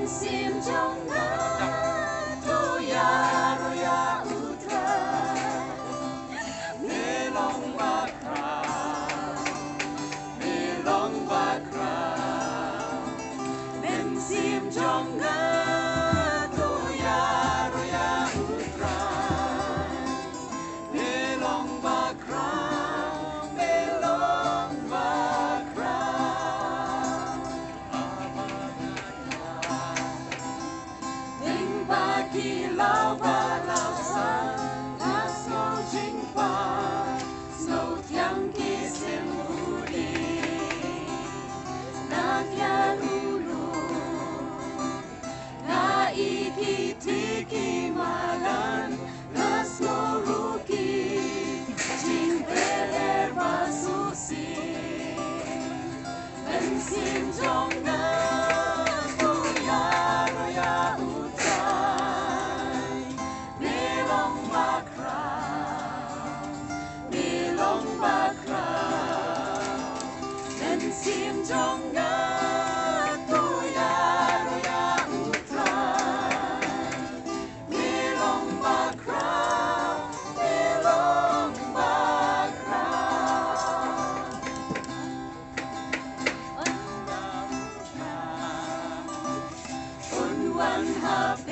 sim trong ngã toya roya utra Melong bakra, melong bakra, men sim trong ngã toya roya utra melong bakra, melong bakra. Vinh ba kỳ lao ba lao sa ta snow jing pa snow thiang ki sim u đi na kia lu lu na i ki ti ki ma lan na snow ru ki jing beler ba su si en sim trong na tu ya ro ya u trai melong bakra en sim trong na tu ya ro ya u trai melong bakra un wan hap